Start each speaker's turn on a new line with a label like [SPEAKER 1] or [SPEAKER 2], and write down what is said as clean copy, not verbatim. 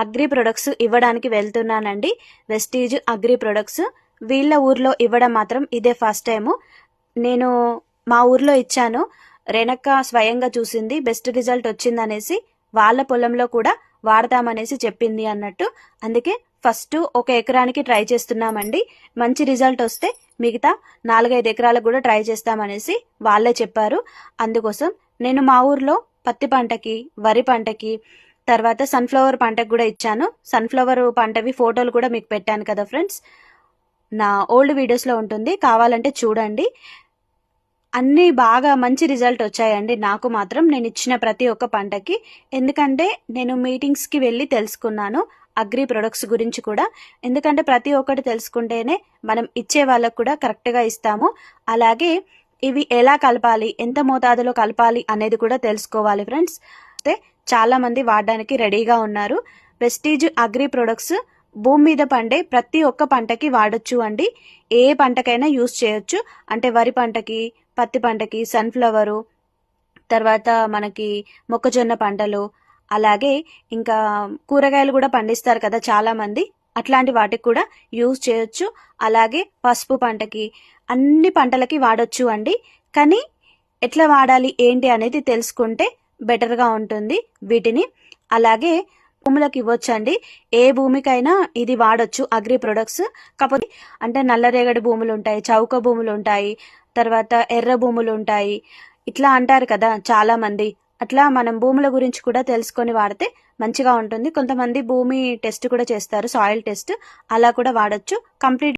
[SPEAKER 1] Agri products ఇవ్వడానికి వెళ్తున్నానండి. Vestige agri products వీళ్ళ ఊర్లో ఇవ్వడం మాత్రం ఇదే ఫస్ట్ టైము. నేను మా ఊర్లో ఇచ్చాను. రేణక్క స్వయంగా చూసింది, బెస్ట్ రిజల్ట్ వచ్చిందనేసి వాళ్ళ పొలంలో కూడా వాడతామనేసి చెప్పింది అన్నట్టు. అందుకే ఫస్ట్ 1 ఎకరానికి ట్రై చేస్తున్నామండి. మంచి రిజల్ట్ వస్తే మిగతా 4-5 ఎకరాలకు కూడా ట్రై చేస్తామనేసి వాళ్ళే చెప్పారు. అందుకోసం నేను మా ఊర్లో పత్తి పంటకి, వరి పంటకి, తర్వాత సన్ఫ్లవర్ పంటకు కూడా ఇచ్చాను. సన్ఫ్లవర్ పంటవి ఫోటోలు కూడా మీకు పెట్టాను కదా ఫ్రెండ్స్, నా ఓల్డ్ వీడియోస్లో ఉంటుంది, కావాలంటే చూడండి. అన్నీ బాగా మంచి రిజల్ట్ వచ్చాయండి నాకు మాత్రం, నేను ఇచ్చిన ప్రతి ఒక్క పంటకి. ఎందుకంటే నేను మీటింగ్స్కి వెళ్ళి తెలుసుకున్నాను అగ్రి ప్రొడక్ట్స్ గురించి కూడా. ఎందుకంటే ప్రతి ఒక్కటి తెలుసుకుంటేనే మనం ఇచ్చే వాళ్ళకు కూడా కరెక్ట్గా ఇస్తాము. అలాగే ఇవి ఎలా కలపాలి, ఎంత మోతాదులో కలపాలి అనేది కూడా తెలుసుకోవాలి ఫ్రెండ్స్. అయితే చాలా మంది వాడడానికి రెడీగా ఉన్నారు. వెస్టీజ్ అగ్రి ప్రొడక్ట్స్ భూమి మీద పండే ప్రతి ఒక్క పంటకి వాడొచ్చు అండి. ఏ పంటకైనా యూస్ చేయొచ్చు. అంటే వరి పంటకి, పత్తి పంటకి, సన్ఫ్లవరు, తర్వాత మనకి మొక్కజొన్న పంటలు, అలాగే ఇంకా కూరగాయలు కూడా పండిస్తారు కదా చాలా మంది, అట్లాంటి వాటికి కూడా యూజ్ చేయొచ్చు. అలాగే పసుపు పంటకి, అన్ని పంటలకి వాడొచ్చు అండి. కానీ ఎట్లా వాడాలి ఏంటి అనేది తెలుసుకుంటే బెటర్గా ఉంటుంది వీటిని. అలాగే భూములకు ఇవ్వచ్చండి. ఏ భూమికైనా ఇది వాడొచ్చు అగ్రి ప్రొడక్ట్స్. కాకపోతే అంటే నల్లరేగడి భూములు ఉంటాయి, చౌక భూములు ఉంటాయి, తర్వాత ఎర్ర భూములు ఉంటాయి, ఇట్లా అంటారు కదా చాలా మంది. అట్లా మనం భూముల గురించి కూడా తెలుసుకొని వాడితే మంచిగా ఉంటుంది. కొంతమంది భూమి టెస్ట్ కూడా చేస్తారు, సాయిల్ టెస్ట్, అలా కూడా వాడొచ్చు. కంప్లీట్